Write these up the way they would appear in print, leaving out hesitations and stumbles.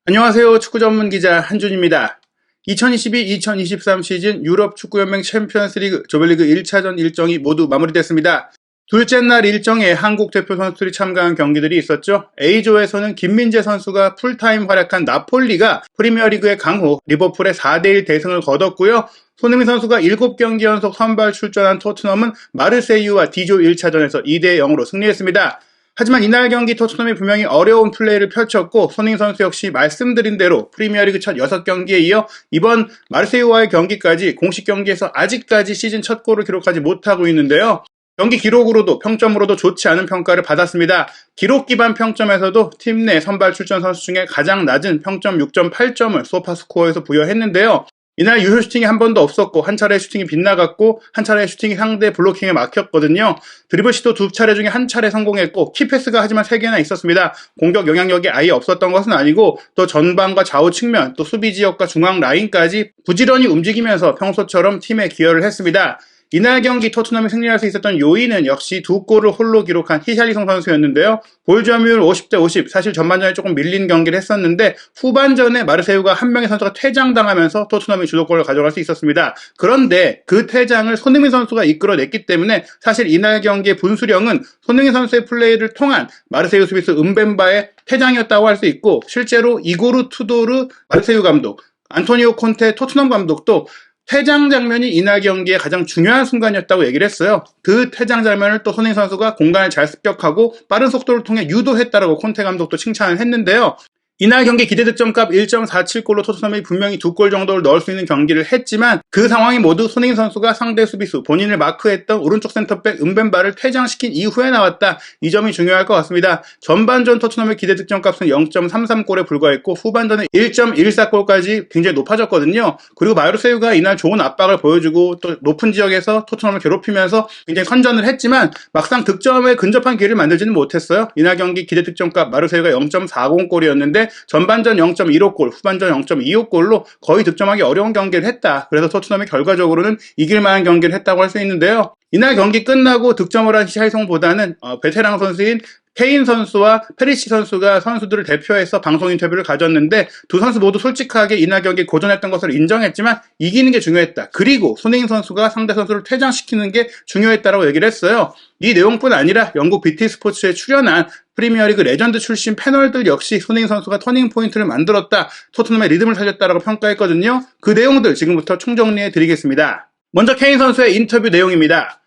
안녕하세요. 축구 전문 기자 한준입니다. 2022-2023 시즌 유럽 축구연맹 챔피언스리그 조별리그 1차전 일정이 모두 마무리됐습니다. 둘째 날 일정에 한국 대표 선수들이 참가한 경기들이 있었죠. A조에서는 김민재 선수가 풀타임 활약한 나폴리가 프리미어리그의 강호 리버풀의 4대1 대승을 거뒀고요. 손흥민 선수가 7경기 연속 선발 출전한 토트넘은 마르세유와 D조 1차전에서 2대0으로 승리했습니다. 하지만 이날 경기 토트넘이 분명히 어려운 플레이를 펼쳤고 손흥민 선수 역시 말씀드린 대로 프리미어리그 첫 6경기에 이어 이번 마르세유와의 경기까지 공식 경기에서 아직까지 시즌 첫 골을 기록하지 못하고 있는데요. 경기 기록으로도 평점으로도 좋지 않은 평가를 받았습니다. 기록 기반 평점에서도 팀 내 선발 출전 선수 중에 가장 낮은 평점 6.8점을 소파스코어에서 부여했는데요. 이날 유효 슈팅이 한 번도 없었고 한 차례 슈팅이 빗나갔고 한 차례 슈팅이 상대 블로킹에 막혔거든요. 드리블 시도 2차례 중에 한 차례 성공했고 키패스가 하지만 3개나 있었습니다. 공격 영향력이 아예 없었던 것은 아니고 또 전방과 좌우 측면 또 수비 지역과 중앙 라인까지 부지런히 움직이면서 평소처럼 팀에 기여를 했습니다. 이날 경기 토트넘이 승리할 수 있었던 요인은 역시 2골을 홀로 기록한 히샬리송 선수였는데요. 볼 점유율 50대 50, 사실 전반전에 조금 밀린 경기를 했었는데 후반전에 마르세유가 한 명의 선수가 퇴장당하면서 토트넘이 주도골을 가져갈 수 있었습니다. 그런데 그 퇴장을 손흥민 선수가 이끌어냈기 때문에 사실 이날 경기의 분수령은 손흥민 선수의 플레이를 통한 마르세유 수비수 은벤바의 퇴장이었다고 할 수 있고 실제로 이고르 투도르 마르세유 감독, 안토니오 콘테 토트넘 감독도 퇴장 장면이 이날 경기의 가장 중요한 순간이었다고 얘기를 했어요. 그 퇴장 장면을 또 손흥민 선수가 공간을 잘 습격하고 빠른 속도를 통해 유도했다라고 콘테 감독도 칭찬을 했는데요. 이날 경기 기대 득점값 1.47골로 토트넘이 분명히 2골 정도를 넣을 수 있는 경기를 했지만 그 상황이 모두 손흥민 선수가 상대 수비수 본인을 마크했던 오른쪽 센터백 은벤바를 퇴장시킨 이후에 나왔다. 이 점이 중요할 것 같습니다. 전반전 토트넘의 기대 득점값은 0.33골에 불과했고 후반전에 1.14골까지 굉장히 높아졌거든요. 그리고 마르세유가 이날 좋은 압박을 보여주고 또 높은 지역에서 토트넘을 괴롭히면서 굉장히 선전을 했지만 막상 득점에 근접한 기회를 만들지는 못했어요. 이날 경기 기대 득점값 마르세유가 0.40골이었는데 전반전 0.15골, 후반전 0.25골로 거의 득점하기 어려운 경기를 했다. 그래서 토트넘이 결과적으로는 이길 만한 경기를 했다고 할 수 있는데요. 이날 경기 끝나고 득점을 한 히샬리송보다는 베테랑 선수인 케인 선수와 페리시 선수가 선수들을 대표해서 방송 인터뷰를 가졌는데 두 선수 모두 솔직하게 이날 경기 고전했던 것을 인정했지만 이기는 게 중요했다. 그리고 손흥민 선수가 상대 선수를 퇴장시키는 게 중요했다고 얘기를 했어요. 이 내용뿐 아니라 영국 BT 스포츠에 출연한 프리미어리그 레전드 출신 패널들 역시 손흥민 선수가 터닝 포인트를 만들었다. 토트넘의 리듬을 살렸다라고 평가했거든요. 그 내용들 지금부터 총정리해 드리겠습니다. 먼저 케인 선수의 인터뷰 내용입니다.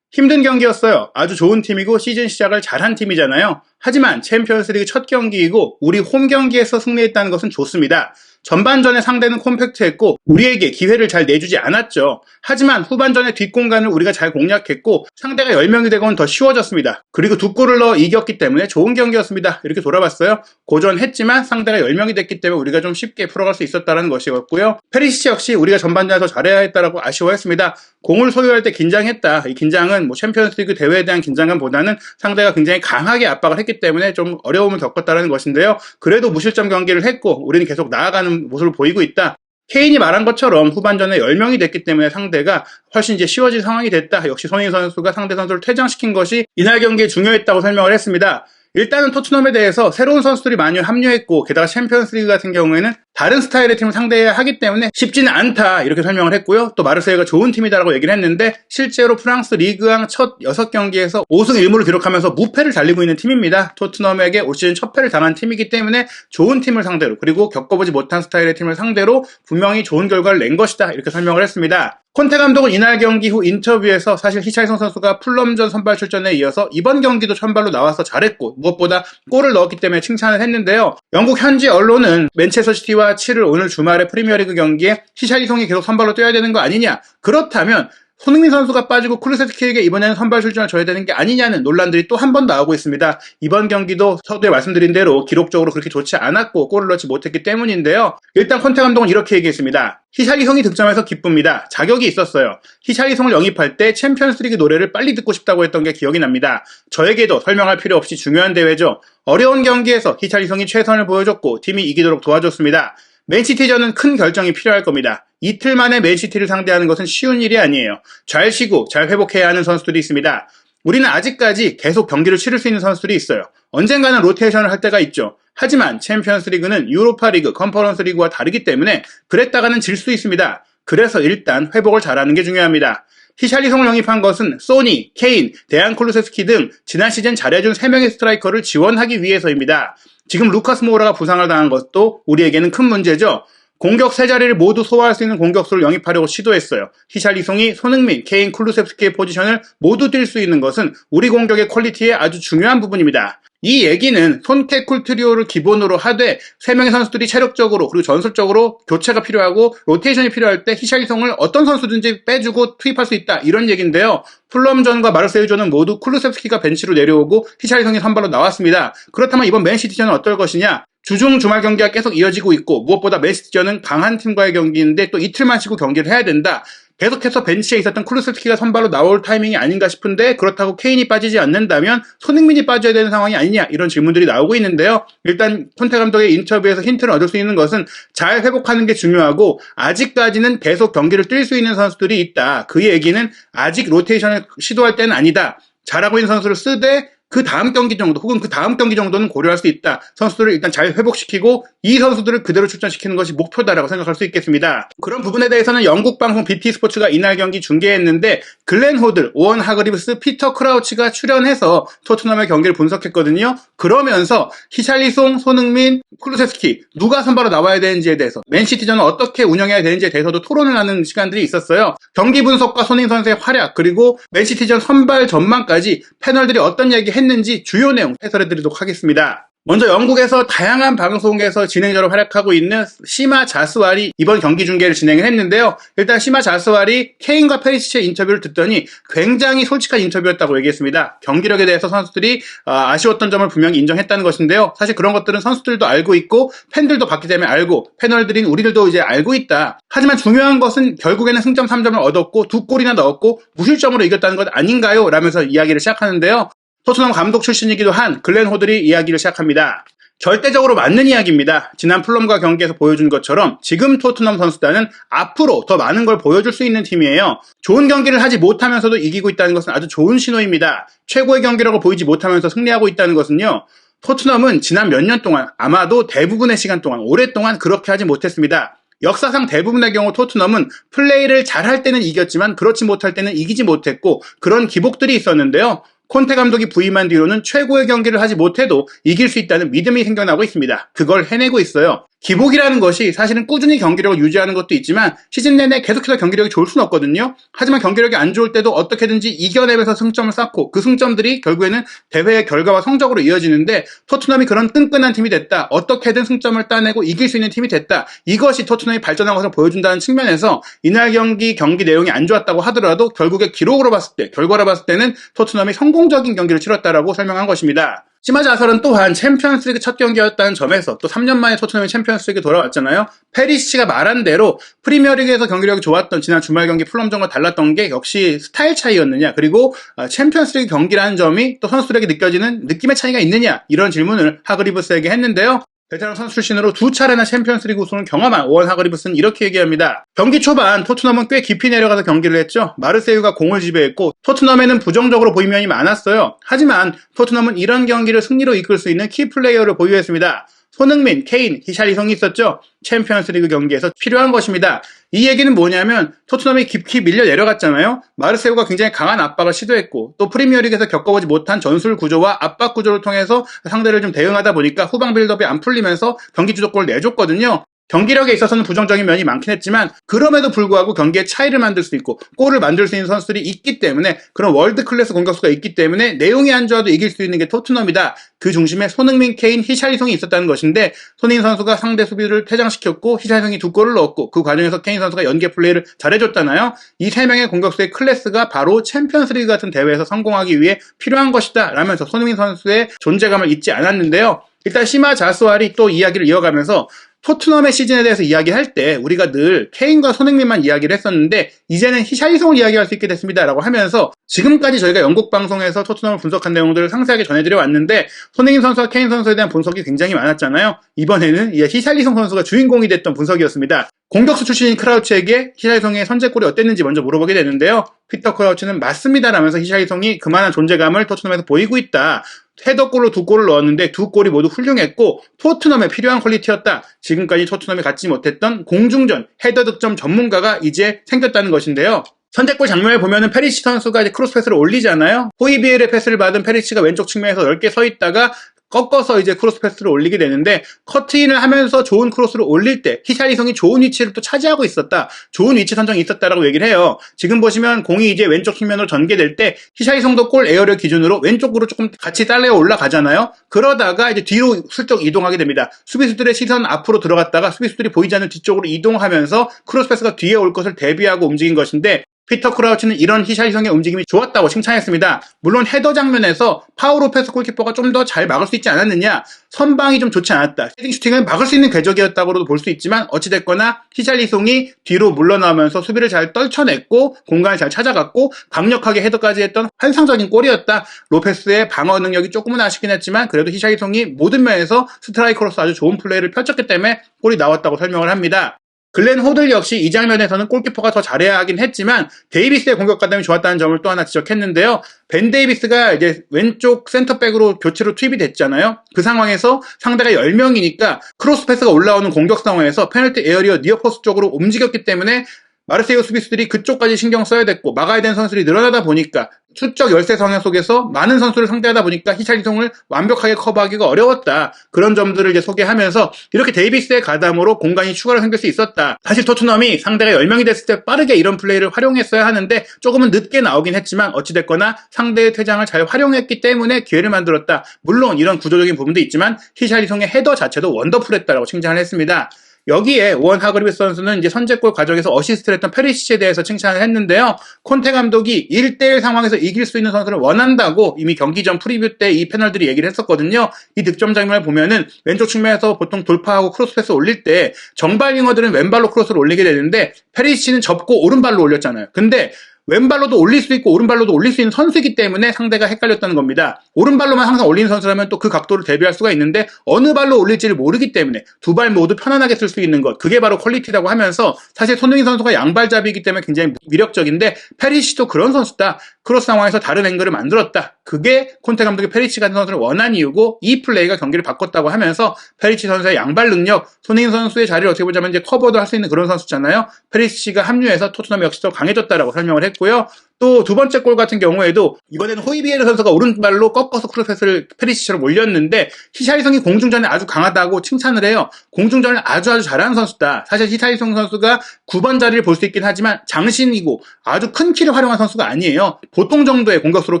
힘든 경기였어요. 아주 좋은 팀이고 시즌 시작을 잘한 팀이잖아요. 하지만 챔피언스리그 첫 경기이고 우리 홈 경기에서 승리했다는 것은 좋습니다. 전반전에 상대는 콤팩트했고 우리에게 기회를 잘 내주지 않았죠. 하지만 후반전에 뒷공간을 우리가 잘 공략했고 상대가 10명이 되고는 더 쉬워졌습니다. 그리고 2골을 넣어 이겼기 때문에 좋은 경기였습니다. 이렇게 돌아봤어요. 고전했지만 상대가 10명이 됐기 때문에 우리가 좀 쉽게 풀어갈 수 있었다는 것이었고요. 페리시치 역시 우리가 전반전에서 잘해야 했다라고 아쉬워했습니다. 공을 소유할 때 긴장했다. 이 긴장은 챔피언스리그 대회에 대한 긴장감보다는 상대가 굉장히 강하게 압박을 했기 때문에 좀 어려움을 겪었다는 것인데요. 그래도 무실점 경기를 했고 우리는 계속 나아가는 모습을 보이고 있다. 케인이 말한 것처럼 후반전에 10명이 됐기 때문에 상대가 훨씬 이제 쉬워진 상황이 됐다. 역시 손흥민 선수가 상대 선수를 퇴장시킨 것이 이날 경기에 중요했다고 설명을 했습니다. 일단은 토트넘에 대해서 새로운 선수들이 많이 합류했고 게다가 챔피언스리그 같은 경우에는 다른 스타일의 팀을 상대해야 하기 때문에 쉽지는 않다 이렇게 설명을 했고요. 또 마르세유가 좋은 팀이다라고 얘기를 했는데 실제로 프랑스 리그왕 첫 6경기에서 5승 1무를 기록하면서 무패를 달리고 있는 팀입니다. 토트넘에게 올 시즌 첫 패를 당한 팀이기 때문에 좋은 팀을 상대로 그리고 겪어보지 못한 스타일의 팀을 상대로 분명히 좋은 결과를 낸 것이다 이렇게 설명을 했습니다. 콘테 감독은 이날 경기 후 인터뷰에서 사실 히샬리송 선수가 풀럼전 선발 출전에 이어서 이번 경기도 선발로 나와서 잘했고 무엇보다 골을 넣었기 때문에 칭찬을 했는데요. 영국 현지 언론은 맨체스터 시티와 치를 오늘 주말에 프리미어리그 경기에 히샬리송이 계속 선발로 뛰어야 되는 거 아니냐. 그렇다면 손흥민 선수가 빠지고 쿠루세스키에게 이번에는 선발 출전을 줘야 되는 게 아니냐는 논란들이 또 한 번 나오고 있습니다. 이번 경기도 서두에 말씀드린 대로 기록적으로 그렇게 좋지 않았고 골을 넣지 못했기 때문인데요. 일단 콘테 감독은 이렇게 얘기했습니다. 히샬리송이 득점해서 기쁩니다. 자격이 있었어요. 히샬리송을 영입할 때 챔피언스리그 노래를 빨리 듣고 싶다고 했던 게 기억이 납니다. 저에게도 설명할 필요 없이 중요한 대회죠. 어려운 경기에서 히샬리송이 최선을 보여줬고 팀이 이기도록 도와줬습니다. 맨시티전은 큰 결정이 필요할 겁니다. 이틀 만에 맨시티를 상대하는 것은 쉬운 일이 아니에요. 잘 쉬고 잘 회복해야 하는 선수들이 있습니다. 우리는 아직까지 계속 경기를 치를 수 있는 선수들이 있어요. 언젠가는 로테이션을 할 때가 있죠. 하지만 챔피언스 리그는 유로파 리그, 컨퍼런스 리그와 다르기 때문에 그랬다가는 질 수 있습니다. 그래서 일단 회복을 잘하는 게 중요합니다. 히샬리송을 영입한 것은 소니, 케인, 데안 쿨루세스키 등 지난 시즌 잘해준 3명의 스트라이커를 지원하기 위해서입니다. 지금 루카스 모우라가 부상을 당한 것도 우리에게는 큰 문제죠. 공격 세 자리를 모두 소화할 수 있는 공격수를 영입하려고 시도했어요. 히샬리송이 손흥민, 케인, 쿨루세스키의 포지션을 모두 뛸 수 있는 것은 우리 공격의 퀄리티의 아주 중요한 부분입니다. 이 얘기는 손케쿨 트리오를 기본으로 하되 3명의 선수들이 체력적으로 그리고 전술적으로 교체가 필요하고 로테이션이 필요할 때 히샬리송을 어떤 선수든지 빼주고 투입할 수 있다 이런 얘기인데요. 풀럼전과 마르세유전은 모두 쿨루세스키가 벤치로 내려오고 히샬리송이 선발로 나왔습니다. 그렇다면 이번 맨시티전은 어떨 것이냐? 주중 주말 경기가 계속 이어지고 있고 무엇보다 맨시티전은 강한 팀과의 경기인데 또 이틀만 쉬고 경기를 해야 된다. 계속해서 벤치에 있었던 쿨루세스키가 선발로 나올 타이밍이 아닌가 싶은데 그렇다고 케인이 빠지지 않는다면 손흥민이 빠져야 되는 상황이 아니냐 이런 질문들이 나오고 있는데요. 일단 콘테 감독의 인터뷰에서 힌트를 얻을 수 있는 것은 잘 회복하는 게 중요하고 아직까지는 계속 경기를 뛸 수 있는 선수들이 있다. 그 얘기는 아직 로테이션을 시도할 때는 아니다. 잘하고 있는 선수를 쓰되 그 다음 경기 정도 혹은 그 다음 경기 정도는 고려할 수 있다. 선수들을 일단 잘 회복시키고 이 선수들을 그대로 출전시키는 것이 목표다라고 생각할 수 있겠습니다. 그런 부분에 대해서는 영국 방송 BT 스포츠가 이날 경기 중계했는데 글렌 호들, 오원 하그리브스, 피터 크라우치가 출연해서 토트넘의 경기를 분석했거든요. 그러면서 히샬리송, 손흥민, 쿨루세스키 누가 선발로 나와야 되는지에 대해서 맨시티전을 어떻게 운영해야 되는지에 대해서도 토론을 하는 시간들이 있었어요. 경기 분석과 손흥민 선수의 활약 그리고 맨시티전 선발 전망까지 패널들이 어떤 얘기 했는지 주요 내용 해설해드리도록 하겠습니다. 먼저 영국에서 다양한 방송에서 진행자로 활약하고 있는 시마 자스왈이 이번 경기 중계를 진행을 했는데요. 일단 시마 자스왈이 케인과 페리시치의 인터뷰를 듣더니 굉장히 솔직한 인터뷰였다고 얘기했습니다. 경기력에 대해서 선수들이 아쉬웠던 점을 분명히 인정했다는 것인데요. 사실 그런 것들은 선수들도 알고 있고 팬들도 봤기 때문에 알고 패널들인 우리들도 이제 알고 있다. 하지만 중요한 것은 결국에는 승점 3점을 얻었고 2골이나 넣었고 무실점으로 이겼다는 것 아닌가요? 라면서 이야기를 시작하는데요. 토트넘 감독 출신이기도 한 글렌 호들이 이야기를 시작합니다. 절대적으로 맞는 이야기입니다. 지난 풀럼과 경기에서 보여준 것처럼 지금 토트넘 선수단은 앞으로 더 많은 걸 보여줄 수 있는 팀이에요. 좋은 경기를 하지 못하면서도 이기고 있다는 것은 아주 좋은 신호입니다. 최고의 경기라고 보이지 못하면서 승리하고 있다는 것은요. 토트넘은 지난 몇 년 동안 아마도 대부분의 시간 동안 오랫동안 그렇게 하지 못했습니다. 역사상 대부분의 경우 토트넘은 플레이를 잘할 때는 이겼지만 그렇지 못할 때는 이기지 못했고 그런 기복들이 있었는데요. 콘테 감독이 부임한 뒤로는 최고의 경기를 하지 못해도 이길 수 있다는 믿음이 생겨나고 있습니다. 그걸 해내고 있어요. 기복이라는 것이 사실은 꾸준히 경기력을 유지하는 것도 있지만 시즌 내내 계속해서 경기력이 좋을 수는 없거든요. 하지만 경기력이 안 좋을 때도 어떻게든지 이겨내면서 승점을 쌓고 그 승점들이 결국에는 대회의 결과와 성적으로 이어지는데 토트넘이 그런 끈끈한 팀이 됐다. 어떻게든 승점을 따내고 이길 수 있는 팀이 됐다. 이것이 토트넘이 발전한 것을 보여준다는 측면에서 이날 경기 내용이 안 좋았다고 하더라도 결국에 기록으로 봤을 때, 결과로 봤을 때는 토트넘이 성공적인 경기를 치렀다라고 설명한 것입니다. 시마 자설은 또한 챔피언스리그 첫 경기였다는 점에서 또 3년 만에 토트넘이 챔피언스리그 돌아왔잖아요. 페리시치가 말한 대로 프리미어리그에서 경기력이 좋았던 지난 주말 경기 풀럼전과 달랐던 게 역시 스타일 차이였느냐 그리고 챔피언스리그 경기라는 점이 또 선수들에게 느껴지는 느낌의 차이가 있느냐 이런 질문을 하그리브스에게 했는데요. 베테랑 선수 출신으로 2차례나 챔피언스리그 우승을 경험한 오원 하그리브스는 이렇게 얘기합니다. 경기 초반 토트넘은 꽤 깊이 내려가서 경기를 했죠. 마르세유가 공을 지배했고 토트넘에는 부정적으로 보인 면이 많았어요. 하지만 토트넘은 이런 경기를 승리로 이끌 수 있는 키플레이어를 보유했습니다. 손흥민, 케인, 히샬리송이 있었죠. 챔피언스리그 경기에서 필요한 것입니다. 이 얘기는 뭐냐면 토트넘이 깊이 밀려 내려갔잖아요. 마르세유가 굉장히 강한 압박을 시도했고 또 프리미어리그에서 겪어보지 못한 전술 구조와 압박 구조를 통해서 상대를 좀 대응하다 보니까 후방 빌드업이 안 풀리면서 경기 주도골을 내줬거든요. 경기력에 있어서는 부정적인 면이 많긴 했지만 그럼에도 불구하고 경기에 차이를 만들 수 있고 골을 만들 수 있는 선수들이 있기 때문에 그런 월드 클래스 공격수가 있기 때문에 내용이 안 좋아도 이길 수 있는 게 토트넘이다. 그 중심에 손흥민, 케인, 히샬리송이 있었다는 것인데 손흥민 선수가 상대 수비를 퇴장시켰고 히샬리송이 2골을 넣었고 그 과정에서 케인 선수가 연계 플레이를 잘해줬잖아요. 이 3명의 공격수의 클래스가 바로 챔피언스리그 같은 대회에서 성공하기 위해 필요한 것이다 라면서 손흥민 선수의 존재감을 잊지 않았는데요. 일단 시마 자스왈이 또 이야기를 이어가면서 토트넘의 시즌에 대해서 이야기할 때 우리가 늘 케인과 손흥민만 이야기를 했었는데 이제는 히샬리송을 이야기할 수 있게 됐습니다 라고 하면서 지금까지 저희가 영국 방송에서 토트넘을 분석한 내용들을 상세하게 전해드려 왔는데 손흥민 선수와 케인 선수에 대한 분석이 굉장히 많았잖아요. 이번에는 히샬리송 선수가 주인공이 됐던 분석이었습니다. 공격수 출신인 크라우치에게 히샬리송의 선제골이 어땠는지 먼저 물어보게 되는데요. 피터 크라우치는 맞습니다라면서 히샬리송이 그만한 존재감을 토트넘에서 보이고 있다. 헤더골로 2골을 넣었는데 2골이 모두 훌륭했고 토트넘에 필요한 퀄리티였다. 지금까지 토트넘이 갖지 못했던 공중전, 헤더 득점 전문가가 이제 생겼다는 것인데요. 선제골 장면을 보면은 페리시 선수가 이제 크로스 패스를 올리잖아요. 호이비엘의 패스를 받은 페리시가 왼쪽 측면에서 넓게 서 있다가 꺾어서 이제 크로스 패스를 올리게 되는데 커트인을 하면서 좋은 크로스를 올릴 때 히샬리송이 좋은 위치를 또 차지하고 있었다. 좋은 위치 선정이 있었다라고 얘기를 해요. 지금 보시면 공이 이제 왼쪽 측면으로 전개될 때 히샬리송도 골 에어를 기준으로 왼쪽으로 조금 같이 딸려 올라가잖아요. 그러다가 이제 뒤로 슬쩍 이동하게 됩니다. 수비수들의 시선 앞으로 들어갔다가 수비수들이 보이지 않는 뒤쪽으로 이동하면서 크로스 패스가 뒤에 올 것을 대비하고 움직인 것인데 피터 크라우치는 이런 히샬리송의 움직임이 좋았다고 칭찬했습니다. 물론 헤더 장면에서 파우 로페스 골키퍼가 좀 더 잘 막을 수 있지 않았느냐, 선방이 좀 좋지 않았다, 헤딩 슈팅을 막을 수 있는 궤적이었다고도 볼 수 있지만 어찌됐거나 히샬리송이 뒤로 물러나오면서 수비를 잘 떨쳐냈고 공간을 잘 찾아갔고 강력하게 헤더까지 했던 환상적인 골이었다. 로페스의 방어 능력이 조금은 아쉽긴 했지만 그래도 히샬리송이 모든 면에서 스트라이커로서 아주 좋은 플레이를 펼쳤기 때문에 골이 나왔다고 설명을 합니다. 글렌 호들 역시 이 장면에서는 골키퍼가 더 잘해야 하긴 했지만 데이비스의 공격 가담이 좋았다는 점을 또 하나 지적했는데요. 벤 데이비스가 이제 왼쪽 센터백으로 교체로 투입이 됐잖아요. 그 상황에서 상대가 10명이니까 크로스 패스가 올라오는 공격 상황에서 페널티 에어리어 니어포스트 쪽으로 움직였기 때문에 마르세유 수비수들이 그쪽까지 신경 써야 됐고 막아야 되는 선수들이 늘어나다 보니까 수적 열세 성향 속에서 많은 선수를 상대하다 보니까 히샬리송을 완벽하게 커버하기가 어려웠다. 그런 점들을 이제 소개하면서 이렇게 데이비스의 가담으로 공간이 추가로 생길 수 있었다. 사실 토트넘이 상대가 10명이 됐을 때 빠르게 이런 플레이를 활용했어야 하는데 조금은 늦게 나오긴 했지만 어찌됐거나 상대의 퇴장을 잘 활용했기 때문에 기회를 만들었다. 물론 이런 구조적인 부분도 있지만 히샬리송의 헤더 자체도 원더풀했다라고 칭찬을 했습니다. 여기에 오원 하그리비스 선수는 이제 선제골 과정에서 어시스트를 했던 페리시치에 대해서 칭찬을 했는데요. 콘테 감독이 1대1 상황에서 이길 수 있는 선수를 원한다고 이미 경기 전 프리뷰 때 이 패널들이 얘기를 했었거든요. 이 득점 장면을 보면은 왼쪽 측면에서 보통 돌파하고 크로스 패스 올릴 때 정발 윙어들은 왼발로 크로스를 올리게 되는데 페리시치는 접고 오른발로 올렸잖아요. 근데 왼발로도 올릴 수 있고 오른발로도 올릴 수 있는 선수이기 때문에 상대가 헷갈렸다는 겁니다. 오른발로만 항상 올리는 선수라면 또 그 각도를 대비할 수가 있는데 어느 발로 올릴지를 모르기 때문에 두 발 모두 편안하게 쓸 수 있는 것, 그게 바로 퀄리티라고 하면서 사실 손흥민 선수가 양발잡이이기 때문에 굉장히 위력적인데 페리시도 그런 선수다. 크로스 상황에서 다른 앵글을 만들었다. 그게 콘테 감독이 페리시 같은 선수를 원한 이유고 이 플레이가 경기를 바꿨다고 하면서 페리시 선수의 양발 능력, 손흥민 선수의 자리를 어떻게 보자면 이제 커버도 할 수 있는 그런 선수잖아요. 페리시가 합류해서 토트넘 역시 더 강해졌다라고 설명을 했고요. 또 두 번째 골 같은 경우에도 이번에는 호이비에르 선수가 오른발로 꺾어서 크로스 패스를 페리시처럼 올렸는데 히샬리송이 공중전에 아주 강하다고 칭찬을 해요. 공중전을 아주 잘하는 선수다. 사실 히샬리송 선수가 9번 자리를 볼 수 있긴 하지만 장신이고 아주 큰 키를 활용한 선수가 아니에요. 보통 정도의 공격수로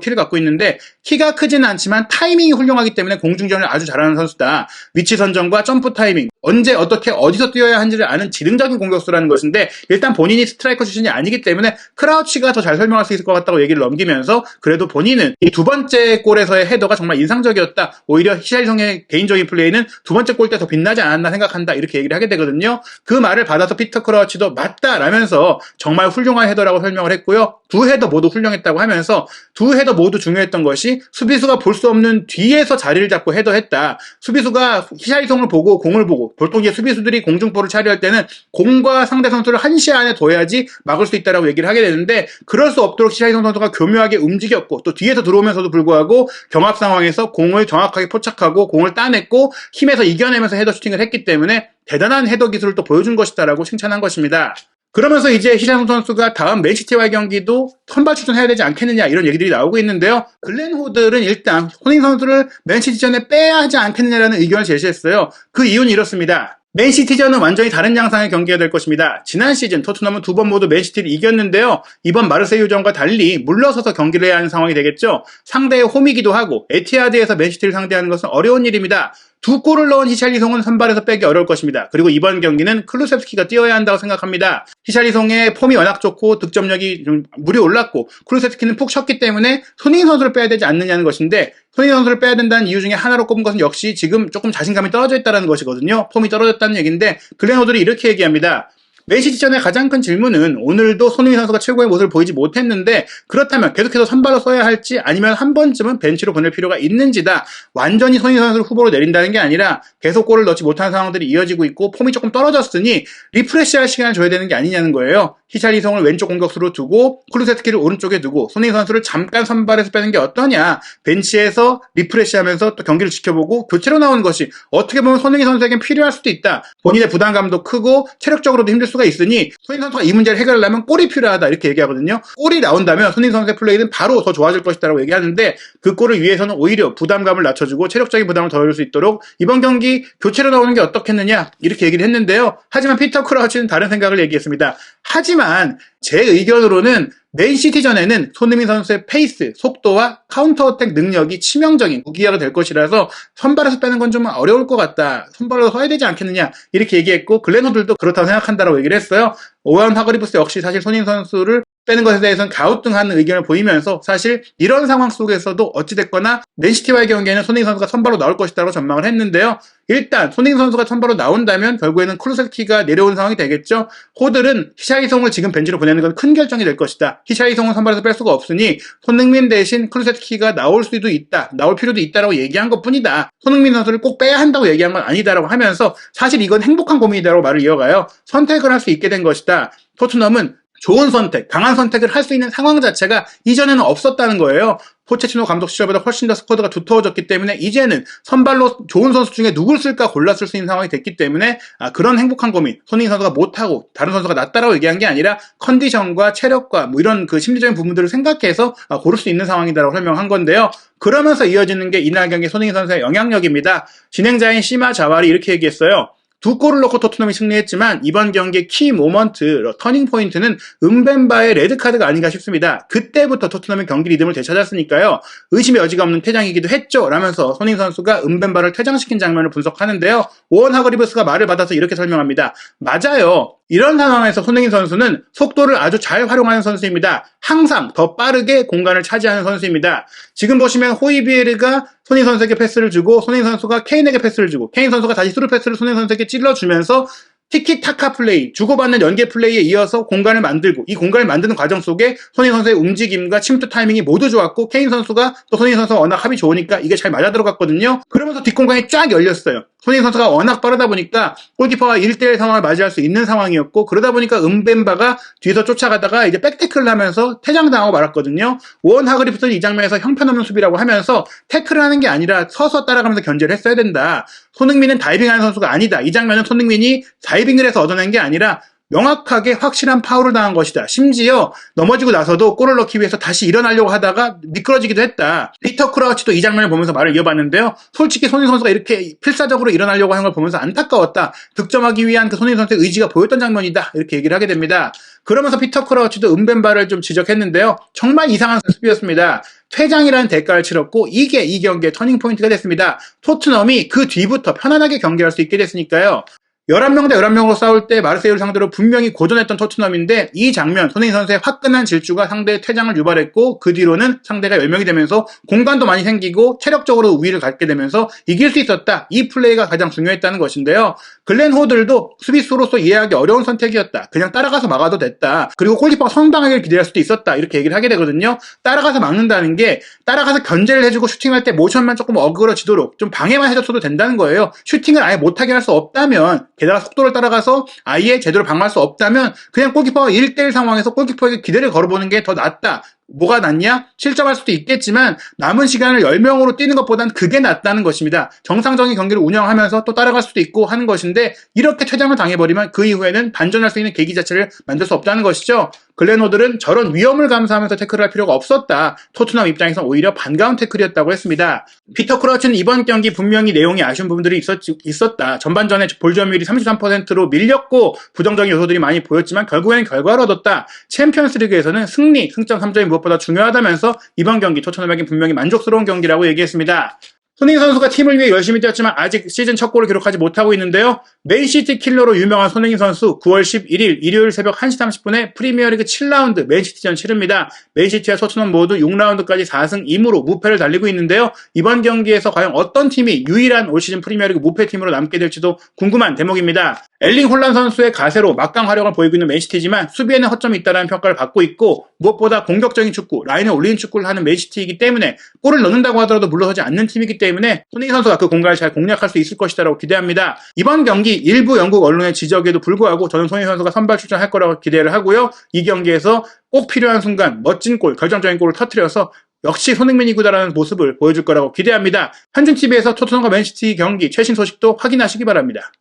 키를 갖고 있는데 키가 크지는 않지만 타이밍이 훌륭하기 때문에 공중전을 아주 잘하는 선수다. 위치 선정과 점프 타이밍, 언제 어떻게 어디서 뛰어야 하는지를 아는 지능적인 공격수라는 것인데 일단 본인이 스트라이커 출신이 아니기 때문에 크라우치가 더 잘 설명할 수 있을 것 같다고 얘기를 넘기면서 그래도 본인은 이 두 번째 골에서의 헤더가 정말 인상적이었다. 오히려 히샬리송의 개인적인 플레이는 두 번째 골 때 더 빛나지 않았나 생각한다. 이렇게 얘기를 하게 되거든요. 그 말을 받아서 피터 크라우치도 맞다라면서 정말 훌륭한 헤더라고 설명을 했고요. 두 헤더 모두 훌륭했다고 하면서 두 헤더 모두 중요했던 것이 수비수가 볼 수 없는 뒤에서 자리를 잡고 헤더했다. 수비수가 히샬리송을 보고 공을 보고 보통 이제 수비수들이 공중볼을 처리할 때는 공과 상대 선수를 한 시 안에 둬야지 막을 수 있다라고 얘기를 하게 되는데 그럴 수 없도록 히샬리송 선수가 교묘하게 움직였고 또 뒤에서 들어오면서도 불구하고 경합 상황에서 공을 정확하게 포착하고 공을 따냈고 힘에서 이겨내면서 헤더 슈팅을 했기 때문에 대단한 헤더 기술을 또 보여준 것이다라고 칭찬한 것입니다. 그러면서 이제 히샬리송 선수가 다음 맨시티와의 경기도 선발 출전해야 되지 않겠느냐 이런 얘기들이 나오고 있는데요. 글렌 호들은 일단 손흥민 선수를 맨시티전에 빼야 하지 않겠느냐라는 의견을 제시했어요. 그 이유는 이렇습니다. 맨시티전은 완전히 다른 양상의 경기가 될 것입니다. 지난 시즌 토트넘은 두 번 모두 맨시티를 이겼는데요. 이번 마르세유전과 달리 물러서서 경기를 해야 하는 상황이 되겠죠. 상대의 홈이기도 하고 에티하드에서 맨시티를 상대하는 것은 어려운 일입니다. 두 골을 넣은 히샬리송은 선발에서 빼기 어려울 것입니다. 그리고 이번 경기는 클루셉스키가 뛰어야 한다고 생각합니다. 히샬리송의 폼이 워낙 좋고 득점력이 좀 물이 올랐고 클루셉스키는 푹 쉬었기 때문에 손흥민 선수를 빼야 되지 않느냐는 것인데 손흥민 선수를 빼야 된다는 이유 중에 하나로 꼽은 것은 역시 지금 조금 자신감이 떨어져 있다는 것이거든요. 폼이 떨어졌다는 얘기인데 글렌 호들이 이렇게 얘기합니다. 맨시티전의 가장 큰 질문은 오늘도 손흥민 선수가 최고의 모습을 보이지 못했는데 그렇다면 계속해서 선발로 써야 할지 아니면 한 번쯤은 벤치로 보낼 필요가 있는지다. 완전히 손흥민 선수를 후보로 내린다는 게 아니라 계속 골을 넣지 못하는 상황들이 이어지고 있고 폼이 조금 떨어졌으니 리프레시할 시간을 줘야 되는 게 아니냐는 거예요. 히샬리송을 왼쪽 공격수로 두고 쿠루세트키를 오른쪽에 두고 손흥민 선수를 잠깐 선발해서 빼는 게 어떠냐. 벤치에서 리프레시하면서 또 경기를 지켜보고 교체로 나오는 것이 어떻게 보면 손흥민 선수에겐 필요할 수도 있다. 본인의 부담감도 크고 체력적으로도 힘들 수가 있으니 손흥민 선수가 이 문제를 해결하려면 골이 필요하다 이렇게 얘기하거든요. 골이 나온다면 손흥민 선수의 플레이는 바로 더 좋아질 것이다라고 얘기하는데 그 골을 위해서는 오히려 부담감을 낮춰주고 체력적인 부담을 덜어줄 수 있도록 이번 경기 교체로 나오는 게 어떻겠느냐 이렇게 얘기를 했는데요. 하지만 피터 크라우치는 다른 생각을 얘기했습니다. 하지만 제 의견으로는 맨시티전에는 손흥민 선수의 페이스, 속도와 카운터 어택 능력이 치명적인 무기화가 될 것이라서 선발에서 빼는 건 좀 어려울 것 같다. 선발로 서야 되지 않겠느냐 이렇게 얘기했고 글렌 호들도 그렇다고 생각한다라고 얘기를 했어요. 오웬 하그리브스 역시 사실 손흥민 선수를 빼는 것에 대해서는 갸우뚱하는 의견을 보이면서 사실 이런 상황 속에서도 어찌됐거나 맨시티와의 경기에는 손흥민 선수가 선발로 나올 것이라고 전망을 했는데요. 일단 손흥민 선수가 선발로 나온다면 결국에는 쿠루세트키가 내려온 상황이 되겠죠. 호들은 히샬리송을 지금 벤치로 보내는 건 큰 결정이 될 것이다. 히샬리송은 선발에서 뺄 수가 없으니 손흥민 대신 쿠루세트키가 나올 수도 있다. 나올 필요도 있다라고 얘기한 것뿐이다. 손흥민 선수를 꼭 빼야 한다고 얘기한 건 아니다라고 하면서 사실 이건 행복한 고민이다라고 말을 이어가요. 선택을 할 수 있게 된 것이다. 토트넘은 좋은 선택, 강한 선택을 할 수 있는 상황 자체가 이전에는 없었다는 거예요. 포체티노 감독 시절보다 훨씬 더 스쿼드가 두터워졌기 때문에 이제는 선발로 좋은 선수 중에 누굴 쓸까 골랐을 수 있는 상황이 됐기 때문에 그런 행복한 고민, 손흥민 선수가 못하고 다른 선수가 낫다라고 얘기한 게 아니라 컨디션과 체력과 뭐 이런 그 심리적인 부분들을 생각해서 고를 수 있는 상황이다라고 설명한 건데요. 그러면서 이어지는 게 이날 경기 손흥민 선수의 영향력입니다. 진행자인 시마 자왈이 이렇게 얘기했어요. 2골을 넣고 토트넘이 승리했지만 이번 경기의 키 모먼트, 터닝 포인트는 은벤바의 레드카드가 아닌가 싶습니다. 그때부터 토트넘이 경기 리듬을 되찾았으니까요. 의심의 여지가 없는 퇴장이기도 했죠. 라면서 손흥민 선수가 은벤바를 퇴장시킨 장면을 분석하는데요. 오원 하그리브스가 말을 받아서 이렇게 설명합니다. 맞아요. 이런 상황에서 손흥민 선수는 속도를 아주 잘 활용하는 선수입니다. 항상 더 빠르게 공간을 차지하는 선수입니다. 지금 보시면 호이비에르가 손흥민 선수에게 패스를 주고 손흥민 선수가 케인에게 패스를 주고 케인 선수가 다시 스루 패스를 손흥민 선수에게 찔러주면서 티키타카 플레이, 주고받는 연계 플레이에 이어서 공간을 만들고 이 공간을 만드는 과정 속에 손흥민 선수의 움직임과 침투 타이밍이 모두 좋았고 케인 선수가 또 손흥민 선수가 워낙 합이 좋으니까 이게 잘 맞아 들어갔거든요. 그러면서 뒷공간이 쫙 열렸어요. 손흥민 선수가 워낙 빠르다 보니까 골키퍼와 1대1 상황을 맞이할 수 있는 상황이었고 그러다 보니까 은벤바가 뒤에서 쫓아가다가 이제 백태클을 하면서 퇴장당하고 말았거든요. 오원 하그리프스는 이 장면에서 형편없는 수비라고 하면서 태클을 하는 게 아니라 서서 따라가면서 견제를 했어야 된다. 손흥민은 다이빙하는 선수가 아니다. 이 장면은 손흥민이 다이빙을 해서 얻어낸 게 아니라 명확하게 확실한 파울을 당한 것이다. 심지어 넘어지고 나서도 골을 넣기 위해서 다시 일어나려고 하다가 미끄러지기도 했다. 피터 크라우치도 이 장면을 보면서 말을 이어봤는데요. 솔직히 손흥민 선수가 이렇게 필사적으로 일어나려고 하는 걸 보면서 안타까웠다. 득점하기 위한 그 손흥민 선수의 의지가 보였던 장면이다. 이렇게 얘기를 하게 됩니다. 그러면서 피터 크라우치도 은벤바를 좀 지적했는데요. 정말 이상한 수비였습니다. 퇴장이라는 대가를 치렀고 이게 이 경기의 터닝포인트가 됐습니다. 토트넘이 그 뒤부터 편안하게 경기할 수 있게 됐으니까요. 11명 대 11명으로 싸울 때 마르세유를 상대로 분명히 고전했던 토트넘인데 이 장면 손흥민 선수의 화끈한 질주가 상대의 퇴장을 유발했고 그 뒤로는 상대가 10명이 되면서 공간도 많이 생기고 체력적으로 우위를 갖게 되면서 이길 수 있었다. 이 플레이가 가장 중요했다는 것인데요. 글렌 호들도 수비수로서 이해하기 어려운 선택이었다. 그냥 따라가서 막아도 됐다. 그리고 골키퍼가 선방하기를 기대할 수도 있었다. 이렇게 얘기를 하게 되거든요. 따라가서 막는다는 게 따라가서 견제를 해주고 슈팅할 때 모션만 조금 어그러지도록 좀 방해만 해줬어도 된다는 거예요. 슈팅을 아예 못하게 할 수 없다면 게다가 속도를 따라가서 아예 제대로 방어할 수 없다면 그냥 골키퍼가 1대1 상황에서 골키퍼에게 기대를 걸어보는 게 더 낫다. 뭐가 낫냐? 실점할 수도 있겠지만 남은 시간을 10명으로 뛰는 것보단 그게 낫다는 것입니다. 정상적인 경기를 운영하면서 또 따라갈 수도 있고 하는 것인데 이렇게 퇴장을 당해버리면 그 이후에는 반전할 수 있는 계기 자체를 만들 수 없다는 것이죠. 글렌 호들은 저런 위험을 감수하면서 태클을 할 필요가 없었다. 토트넘 입장에서 오히려 반가운 태클이었다고 했습니다. 피터 크라우치는 이번 경기 분명히 내용이 아쉬운 부분들이 있었다. 전반전에 볼 점유율이 33%로 밀렸고 부정적인 요소들이 많이 보였지만 결국에는 결과를 얻었다. 챔피언스리그에서는 승리, 승점 3점이 무엇보다 중요하다면서 이번 경기 토트넘에게 분명히 만족스러운 경기라고 얘기했습니다. 손흥민 선수가 팀을 위해 열심히 뛰었지만 아직 시즌 첫 골을 기록하지 못하고 있는데요. 맨시티 킬러로 유명한 손흥민 선수 9월 11일 일요일 새벽 1시 30분에 프리미어리그 7라운드 맨시티전 치릅니다. 맨시티와 토트넘 모두 6라운드까지 4승 2무로 무패를 달리고 있는데요. 이번 경기에서 과연 어떤 팀이 유일한 올 시즌 프리미어리그 무패팀으로 남게 될지도 궁금한 대목입니다. 엘링 홀란 선수의 가세로 막강 활약을 보이고 있는 맨시티지만 수비에는 허점이 있다는 평가를 받고 있고 무엇보다 공격적인 축구, 라인을 올리는 축구를 하는 맨시티이기 때문에 골을 넣는다고 하더라도 물러서지 않는 팀이기 때문에 손흥민 선수가 그 공간을 잘 공략할 수 있을 것이라고 기대합니다. 이번 경기 일부 영국 언론의 지적에도 불구하고 저는 손흥민 선수가 선발 출전할 거라고 기대를 하고요. 이 경기에서 꼭 필요한 순간 멋진 골, 결정적인 골을 터뜨려서 역시 손흥민이구나라는 모습을 보여줄 거라고 기대합니다. 한준TV에서 토트넘과 맨시티 경기 최신 소식도 확인하시기 바랍니다.